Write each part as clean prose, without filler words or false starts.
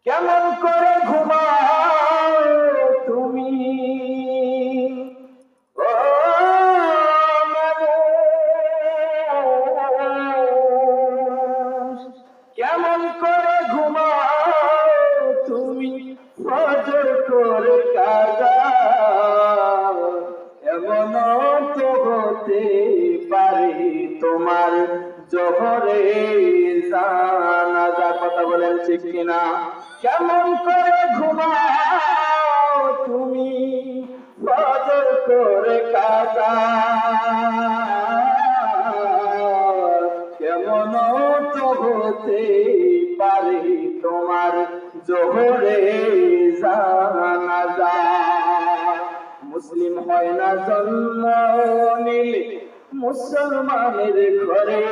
কেমন করে ঘুমাও তুমি ও মানুষ, কেমন করে ঘুমাও তুমি ফজর করে কাজা, এমন তো হতে পারে তোমার জোহরে জানাজা। কথা বলেন ঠিক কিনা? কেমন করে ঘুমাও তুমি ফজর করে কাজা, কেমন তো হতে পারে তোমার জোহরে জানাজা। মুসলিম হয় না জন্ম নিলে মুসলমানের ঘরে,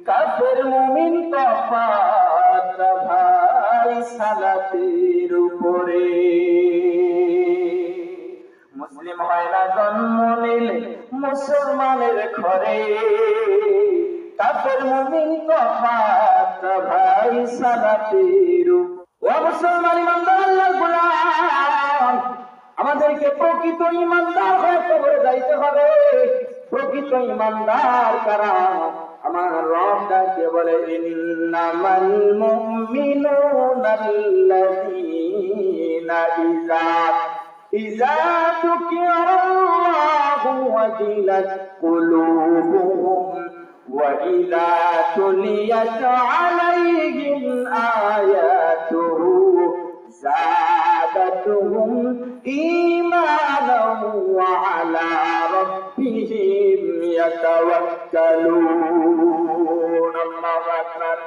কাফের মুমিন তফাত ভাই সালাতের উপরে। মুসলিম হয় না জন্ম নিলে মুসলমানের ঘরে, কাফের মুমিন তফাত ভাই সালাতের উপরে। ও মুসলমান ইমানদার আল্লাহর গোলাম, আমাদেরকে প্রকৃত ইমানদার হয়ে কবরে যাইতে হবে। প্রকৃত ইমানদার কারা? আমার রব ডাকে বলে, ইন্নামাল মুমিনুনা আল্লাযীনা ইযা যুকিরাল্লাহু ওয়াজিলাত কুলুবুহুম ওয়া ইযা তুলিয়াত আলাইহিম আয়াতুহু زادتهم إيمانا وعلى ربهم يتوكلون الله أكبر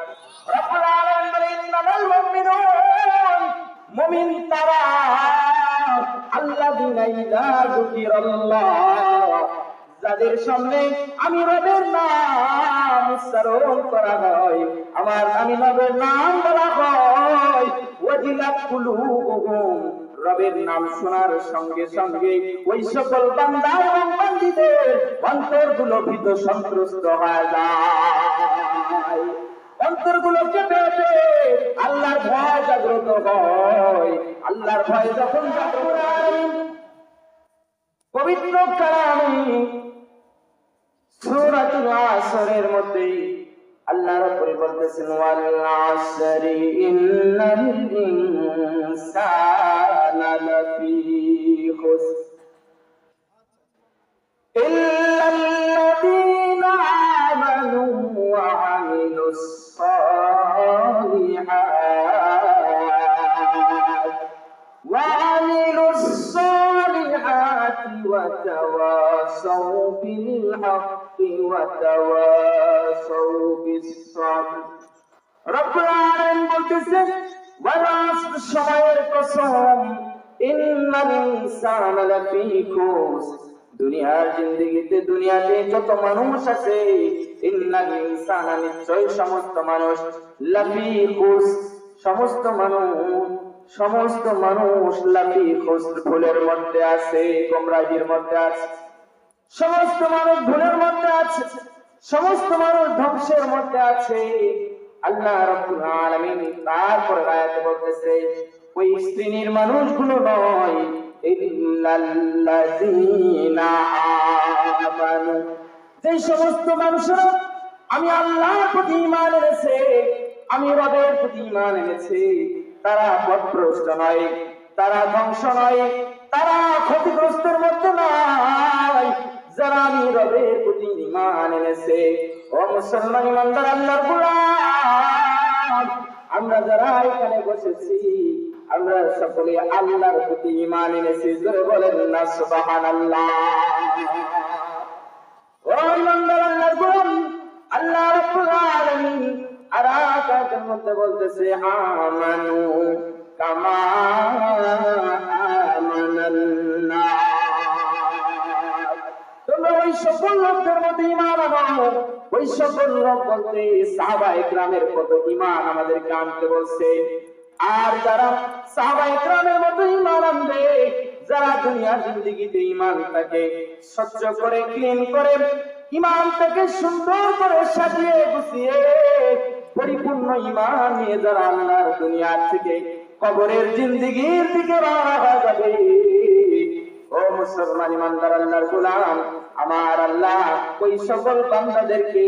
رب العالمين إنما المؤمنون মুমিন তারা আল্লাযীনা ইযা যুকিরাল্লাহ, যাদের সামনে আমি রবের নাম উচ্চারণ করা হয়, আমি রবের নাম বলা হয়, ওয়াজিলাত কুলুবুহুম, রবের নাম শোনার সঙ্গে সঙ্গে ওই সকল বান্দা এবং বান্দীদের অন্তরগুলো ভীত সন্ত্রস্ত হয়ে যায়। অন্তরগুলো কেঁপে ওঠে, আল্লাহর ভয় জাগ্রত হয়। আল্লাহর ভয় যখন জাগ্রত হয়, পবিত্র কালামে সূরাতুল আসরের মধ্যে আল্লাহ রাব্বুল বলতেছেন, ওয়াল আসরি ইন্নাল ইনসানা লাফি খুসর ইল্লাল্লাযীনা আমানু ওয়া আমিলুস সালিহাত وتواصوا بالحق وتواصوا بالصبر। রব্বুল আলামিন বলতেছেন, ওয়ালাসর, সময়ের কসম, ইন্নাল ইনসানা লাফি খুসর, দুনিয়ার জিন্দেগিতে দুনিয়াতে যত মানুষ আছে, ইন্নাল ইনসানা, নিশ্চয় সমস্ত মানুষ, লাফি খুসর, সমস্ত মানুষ লাফি খুসর, ভুলের মধ্যে আছে, গোমরাহির মধ্যে আছে। সমস্ত মানুষ ভুলের মধ্যে আছে, সমস্ত মানুষ ধ্বংসের মধ্যে আছে। আল্লাহ রাব্বুল আলামিন তারপর আয়াতে বলতেছে, ওই শ্রেণীর মানুষগুলো নয়, ইল্লাল্লাযীনা আমানু, যে সমস্ত মানুষরা আমি আল্লাহর প্রতি ঈমান এনেছে, আমি রবের প্রতি ঈমান এনেছে, তারা পথভ্রষ্ট নয়, তারা ধ্বংস নয়, তারা ক্ষতিগ্রস্তের মধ্যে নয়, যারা আমি রবের প্রতি ঈমান এনেছে। ও মুসলমান ইমানদার আল্লাহর গোলাম, আমরা যারা এখানে বসেছি, আমরা সকলে আল্লাহর প্রতি ঈমান এনেছি। জোরে বলেন না সুবহানাল্লাহ। ও ইমানদার আল্লাহর গোলাম, আল্লাহ রাব্বুল আলামিন আর আয়াতের মধ্যে বলতেছে, আমানু কামা আমানান নাস, তোমরা ওই সকল লোকদের মধ্যে ঈমান আনো। ওই সকল লোক বলতে সাহাবায়ে কেরামের কত ঈমান আমাদেরকে আনতে বলছে। আর যারা সাহাবায়ে কেরামের মতো ঈমান আনবে, যারা দুনিয়ার জিন্দেগিতে ঈমানটাকে স্বচ্ছ করে, ক্লিন করে, ঈমানটাকে সুন্দর করে সাজিয়ে গুছিয়ে পরিপূর্ণ ঈমান নিয়ে যারা আল্লাহর দুনিয়া থেকে কবরের জিন্দেগীর দিকে রওনা হয়ে যাবে। ও মুসলমান ইমানদার আল্লাহর গোলাম, আমার আল্লাহ ওই সকল বান্দাদেরকে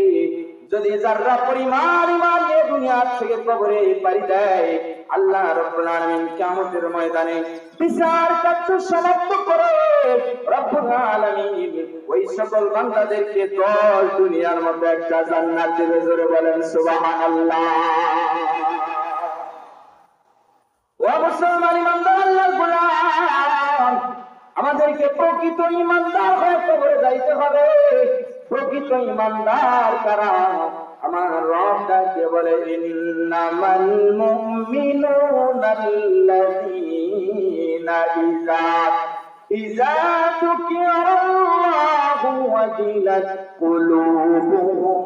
যদি যারা পরিমাণ ঈমান নিয়ে দুনিয়া থেকে কবরে পাড়ি দেয়, আল্লাহ রাব্বুল আলামিন কিয়ামতের ময়দানে বিচার কার্য সমাপ্ত করে রব্বুল আলামিন ওই সকল বান্দাদেরকে 10 দুনিয়ার মধ্যে একটা জান্নাত দিবে। জোরে বলেন সুবহানাল্লাহ। ও মুসলমান ইমানদার আল্লাহর গোলাম, আমাদেরকে প্রকৃত ইমানদার হয়ে কবরে যাইতে হবে। প্রকৃত ইমানদার কারা? আমার রব ডাকে বলে, ইন্নামাল মুমিনুনা আল্লাযীনা ইযা যুকিরাল্লাহু ওয়াজিলাত কুলুবুহুম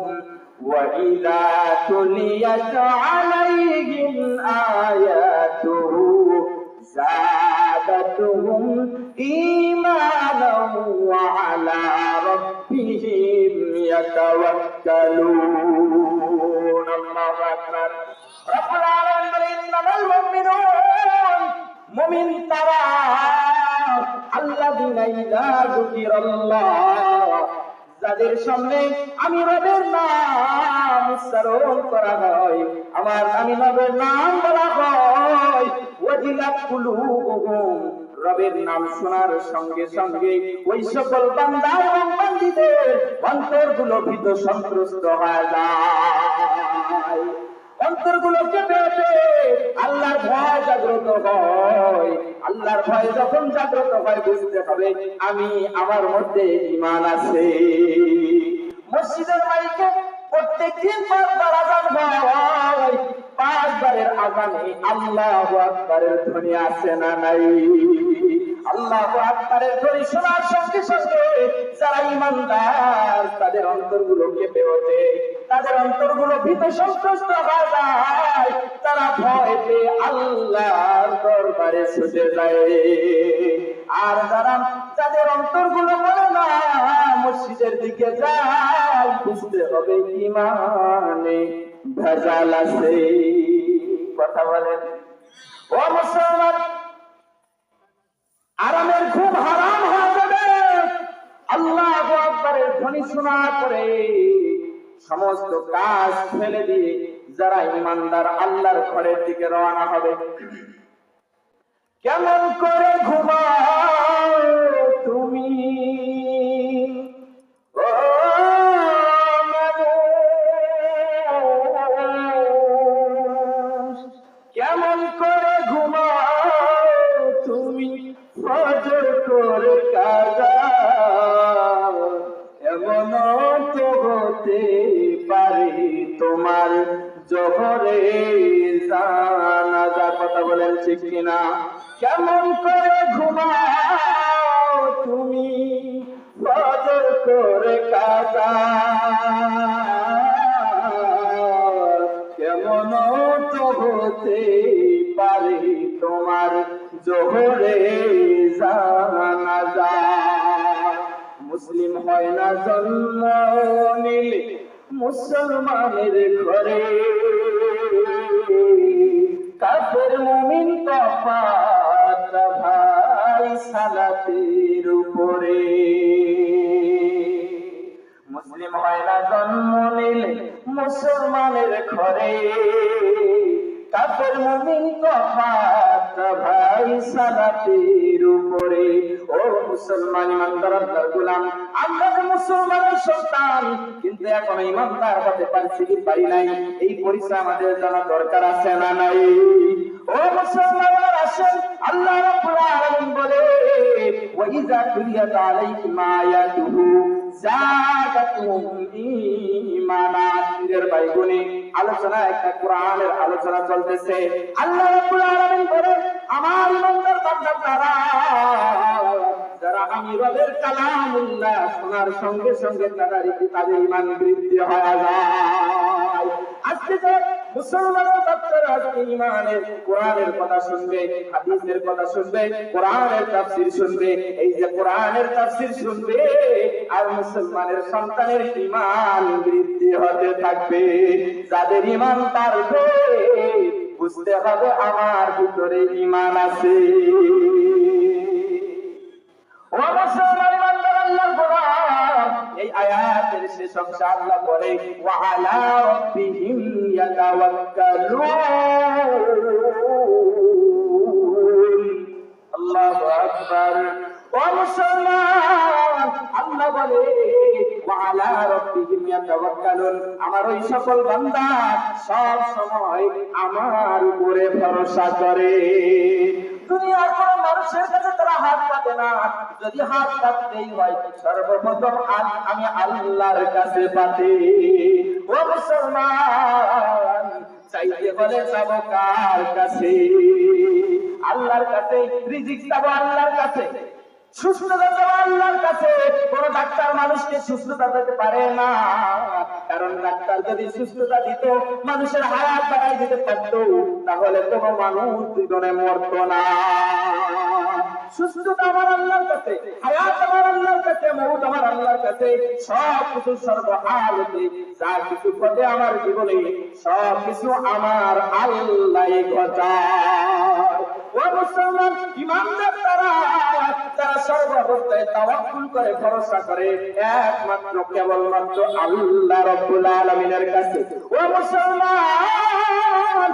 ওয়া ইযা তুলিয়াত আলাইহিম আয়াতুহু زادتهم إيمانا وعلى ربهم يتوكلون الله أكبر رب العالمين إنما المؤمنون মুমিন তারা আল্লাযীনা ইযা যুকিরাল্লাহ, যাদের সামনে আমি রবের নাম উচ্চারণ করা হয়, আমার আমি রবের নাম বলা হয়, ওয়াজিলাত কুলুবুহুম, রবের নাম শোনার সঙ্গে সঙ্গে ওই সকল বান্দা এবং বান্দীদের অন্তরগুলো ভীত সন্ত্রস্ত হয়ে যায়। অন্তরগুলোকে পেতে আল্লাহর ভয় জাগ্রত হয়। আল্লাহর ভয় যখন জাগ্রত হয়, বুঝতে হবে আমি আমার মধ্যে ঈমান আছে। মসজিদের মাইকে প্রত্যেকদিন 5 বার আযান হয়, 5 বারের আযানে আল্লাহু আকবারের ধ্বনি আছে না নাই? আল্লাহু আকবারের ধ্বনি শোনার সঙ্গে সঙ্গে যারা ঈমানদার তাদের অন্তরগুলো কেঁপে ওঠে, তাদের অন্তরগুলো ভীত সন্ত্রস্ত হয়ে যায়, তারা ভয় পেয়ে আল্লাহর দরবারে ছুটে যায়। আর যাদের অন্তরগুলো বলে না মসজিদের দিকে যায়, বুঝতে হবে ঈমানে ভেজাল আছে। কথা বলেন ও মুসলমান, আরামের ঘুম হারাম হয়ে যাবে। আল্লাহু আকবারের ধ্বনি শোনার পরে সমস্ত কাজ ফেলে দিয়ে যারা ঈমানদার আল্লাহর ঘরের দিকে রওনা হবে, কেমন করে ঘুমাও তুমি ও মানুষ, কেমন করে ঘুমাও তুমি ফজর করে কাজা, এমন তো হতে পারে তোমার জোহরে জানাজা। কথা বলেন ঠিক কিনা? কেমন করে ঘুমাও তুমি ফজর করে কাজা, কেমন তো হতে পারে তোমার জোহরে জানাজা। মুসলিম হয় না জন্ম নিলে মুসলমানের ঘরে, কাফের মুমিন তফাৎ ভাই সালাতের উপরে। মুসলিম হয় না জন্ম নিলে মুসলমানের ঘরে, কাফের মুমিন তফাৎ ভাই সালাতের উপরে। ও মুসলমান ইমানদার আল্লাহর গোলাম, আমরা যে মুসলমানের সন্তান, কিন্তু এখনো ইমানদার হতে পারছি কি পারি নাই, এই পরিচয় আমাদের জানা দরকার আছে না নাই? ও মুসলমানরা আসেন, আল্লাহ রাব্বুল আলামিন বলে, ওয়া ইযা তুলিয়াত আলাইহিম আয়াতুহু যাদাতুহুম ঈমানা। এর বাইগুনি আলোচনা, একটা কোরআনের আলোচনা চলতেছে। আল্লাহ রাব্বুল আলামিন বলে, আমার ইমানদার বান্দারা যারা আমি রবের কালামুল্লাহ শোনার সঙ্গে সঙ্গে তাদের ঈমান বৃদ্ধি হয়ে যায়। আজকে যে মুসলমানের বাচ্চারা আজকে ঈমানের কোরআনের কথা শুনবে, হাদিসের কথা শুনবে, কোরআনের তাফসীর শুনবে, এই যে কোরআনের তাফসীর শুনবে আর মুসলমানের সন্তানের ঈমান বৃদ্ধি হতে থাকবে। যাদের ঈমান বাড়বে বুঝতে হবে আমার ভিতরে ঈমান আছে। ও মুসলমান ইমানদার, আল্লাহর গোলাম, এই আয়াতের শেষ অংশে আল্লাহ বলে ওয়া আলা রাব্বিহিম ইয়াতাওয়াক্কালুন। আল্লাহু আকবার। ও মুসলমান, আল্লাহ বলে ওয়া আলা রাব্বিহিম ইয়াতাওয়াক্কালুন, আমার ওই সকল বান্দা সব সময় আমার উপরে ভরসা করে। দুনিয়ার কোন মানুষের কাছে তারা হাত পাতে না, যদি হাত পাততেই হয় সর্বপ্রথম আমি আল্লাহর কাছে পাতে। ও মুসলমান, চাইতে বলে যাবো কার কাছে? আল্লাহর কাছে। রিজিক চাবো আল্লাহর কাছে, সুস্থতা চাবো আল্লাহর কাছে। কোন ডাক্তার মানুষকে সুস্থতা দিতে পারে না, কারণ ডাক্তার যদি সুস্থতা দিত, মানুষের হায়াত বাড়াই দিতে পারত, তাহলে কোন মানুষ জীবনে মরত না। সুস্থতা আমার আল্লাহর কাছে, হায়াত আমার আল্লাহর কাছে, মউত আমার আল্লাহর কাছে। সব কিছু সর্বহালতে যা কিছু ঘটে আমার জীবনে, সব কিছু আমার আল্লাহ ঘটায়। ও মুসলমান ইমানদার তারা, যারা সর্বাবস্থায় তাওয়াক্কুল করে, ভরসা করে একমাত্র কেবলমাত্র আল্লাহ রাব্বুল আলামিনের কাছে। ও মুসলমান,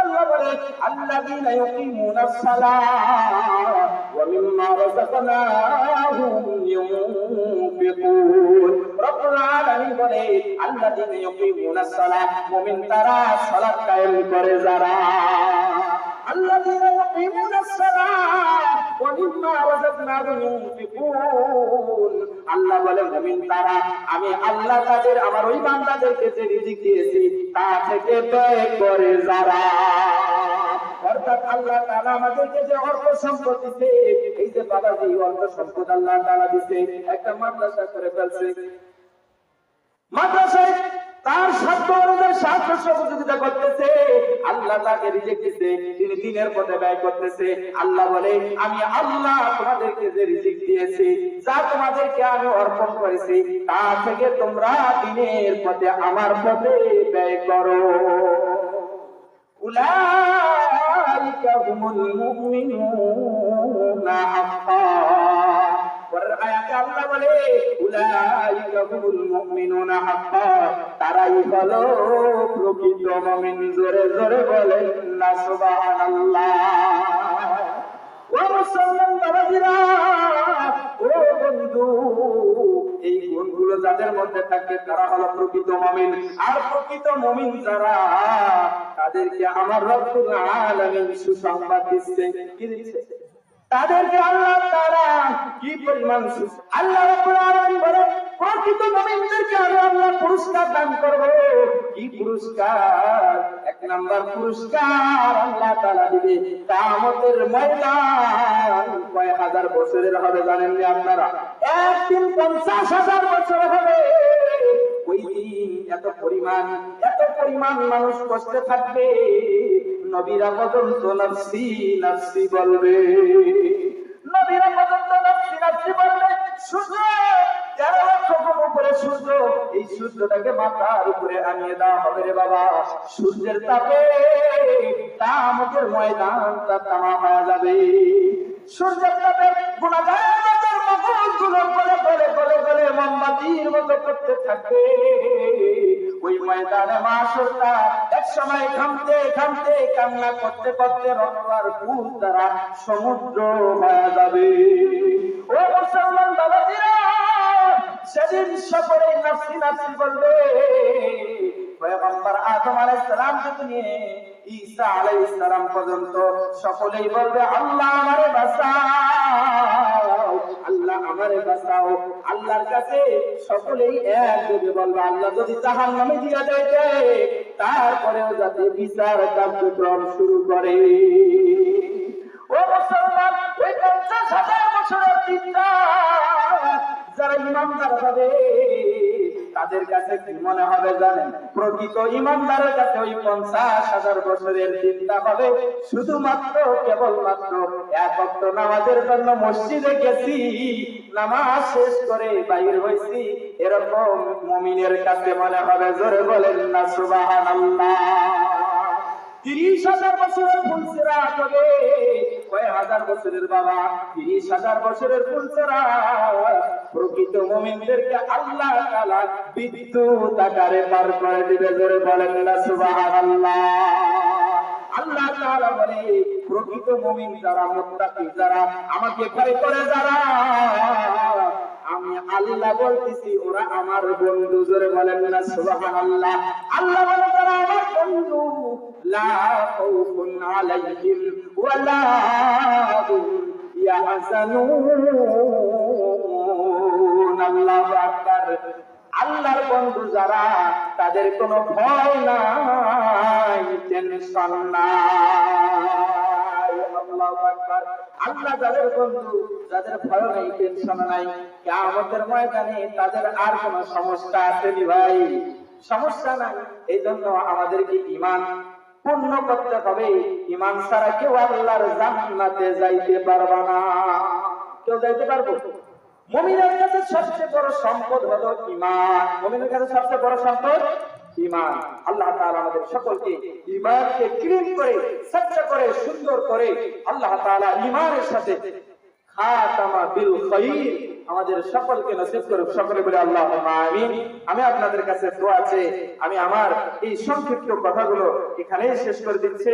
আল্লাহ বলে আল্লাযীনা ইউকিমুনাস সালাহ ওয়া মিম্মা রাযাকনাহুম ইউনফিকুন। রব্বুল আলামিন বলে আল্লাযীনা ইউকিমুনাস সালাহ, মুমিন তারা সালাত কায়েম করে যারা। আল্লাযীনা ইউকিমুনাস সালাহ ওয়া মিম্মা রাযাকনাহুম ইউনফিকুন। আল্লাহ বলে মুমিন তারা, আমি আল্লাহ তাদের, আমার ওই বান্দাদেরকে যে রিজিক দিয়েছি তা থেকে ব্যয় করে যারা। অর্থাৎ আল্লাহ তাআলা আমাদেরকে যে অর্থ সম্পদ দিয়েছে, এই যে বাবাজি অর্থ সম্পদ আল্লাহ তাআলা দিয়েছে, একটা মাদ্রাসা করে ফেলছে, মাদ্রাসায় তার সাধ্য অনুযায়ী সাহায্য সহযোগিতা করতেছে, আল্লাহ তাকে রিজিক দিয়েছে, তিনি দিনের পথে ব্যয় করতেছে। আল্লাহ বলে আমি আল্লাহ তোমাদেরকে যে রিজিক দিয়েছি, যা তোমাদেরকে আমি অর্পণ করেছি, তা থেকে তোমরা দিনের পথে আমার পথে ব্যয় করো। উলাইকা হুমুল মুমিনুনা হাক্কান। পরের আয়াতে আল্লাহ বলে উলাইকা হুমুল মুমিনুনা হাক্কান, তারাই হলো প্রকৃত মুমিন। জোরে জোরে বলেন না সুবহানাল্লাহ। ও মুসলমান বাবাজিরা, ও বন্ধু, এই গুণগুলো যাদের মধ্যে থাকে তারা হলো প্রকৃত মুমিন। আর প্রকৃত মুমিন যারা, তাদেরকে আমার রব্বুল আলামিন সুসংবাদ দিচ্ছে। কি দিচ্ছে? তাদেরকে আল্লাহ তাআলা কি পরিমাণ আল্লাহ রাব্বুল আলামিন বলেন প্রকৃত মুমিনদেরকে আমি আল্লাহ পুরস্কার দান করব। কি পুরস্কার? এক নাম্বার পুরস্কার আল্লাহ তাআলা দিবে কিয়ামতের ময়দান। কয় হাজার বছরের হবে জানেন না আপনারা? একদিন 50,000 বছর হবে। ওই দিন এত পরিমাণ মানুষ কষ্টে থাকবে, নবীরা পর্যন্ত নাফসি নাফসি বলবে, নবীরা পর্যন্ত নাফসি নাফসি বলবে। সূর্য 13 লক্ষ ফুট উপরে সূর্য, এই সূর্যটাকে মাথার উপরে আনিয়ে দেওয়া হবে রে বাবা। সূর্যের তাপে কিয়ামতের ময়দানটা তামা হয়ে যাবে। সূর্যের তাপে গুনাহগারদের মগজগুলো গলে গলে গলে গলে মোমবাতির মতো করতে থাকবে। ওই ময়দানে মাশরটা এক সময় ঘামতে ঘামতে কান্না করতে করতে রক্তার পুল দ্বারা সমুদ্র হয়ে যাবে। ও মুসলমান বাবাজিরা, সেদিন সকলে নাফসি নাফসি বলবে। পয়গম্বর আদম আলাইহিস সালাম থেকে নিয়ে ঈসা আলাইহিস সালাম পর্যন্ত সকলেই বলবে আল্লাহ আমারে বাঁচাও, আল্লাহ আমারে বাঁচাও। আল্লাহর কাছে সকলেই একযোগে বলবে আল্লাহ যদি জাহান্নামে দিয়ে দেয়, তারপরেও যাতে বিচার কার্যক্রম শুরু করে। ও মুসলমান, ওই 50,000 বছরের দিনটা যারা ইমানদার হবে তাদের কাছে কি মনে হবে জানেন? প্রকৃত ইমানদারের কাছে ওই 50,000 বছরের চিন্তা হবে শুধুমাত্র কেবলমাত্র এক ওয়াক্ত নামাজের জন্য মসজিদে গেছি, নামাজ শেষ করে বাইর হয়েছি, এরকম মুমিনের কাছে মনে হবে। জোরে বলেন না সুবহানাল্লাহ। 30,000 বছরের ফুলসেরাত হবে, কয় হাজার বছরের বাবা, 30,000 বছরের ফুলসেরাত প্রকৃত মুমিনদেরকে আল্লাহ তাআলা বিদ্যুৎ আকারে পার করে দিবে। জোরে বলেন না সুবহানাল্লাহ। আল্লাহ তাআলা বলে প্রকৃত মুমিন যারা, মুত্তাকি যারা, আমাকে ভয় করে যারা, আমি আল্লাহ বলতেছি ওরা আমার বন্ধু। জোরে বলেন না সুবহানাল্লাহ। আল্লাহ বলে তারা আমার বন্ধু, লা খাউফুন আলাইহিম ওয়া লা হুম ইয়াহজানুন। আল্লাহু আকবার। আল্লাহর বন্ধু যারা, তাদের কোনো ভয় নাই, টেনশন নাই। আল্লাহু আকবার। আল্লাহ যাদের বন্ধু, যাদের ভয় নাই, টেনশন নাই, কিয়ামতের ময়দানে তাদের আর কোনো সমস্যা আসেনি ভাই, সমস্যা নাই। এই জন্য আমাদেরকে ঈমান পূর্ণ করতে হবে। ঈমান ছাড়া কেউ আল্লাহর জান্নাতে যাইতে পারবে না। কেউ যাইতে পারবো? মুমিনের কাছে সবচেয়ে বড় সম্পদ হলো ঈমান। মুমিনের কাছে সবচেয়ে বড় সম্পদ ঈমান। আল্লাহ তাআলা আমাদের সকলকে ঈমানকে ক্লিন করে, সচ্চা করে, সুন্দর করে আল্লাহ তাআলা ঈমানের সাথে খাতামা বিল খায়র আমাদের সকলকে নসিব করুক। সকলে বলে আল্লাহুম্মা আমিন। আমি আপনাদের কাছে দোয়া আছে, আমি আমার এই সংক্ষিপ্ত কথাগুলো এখানেই শেষ করে দিচ্ছি।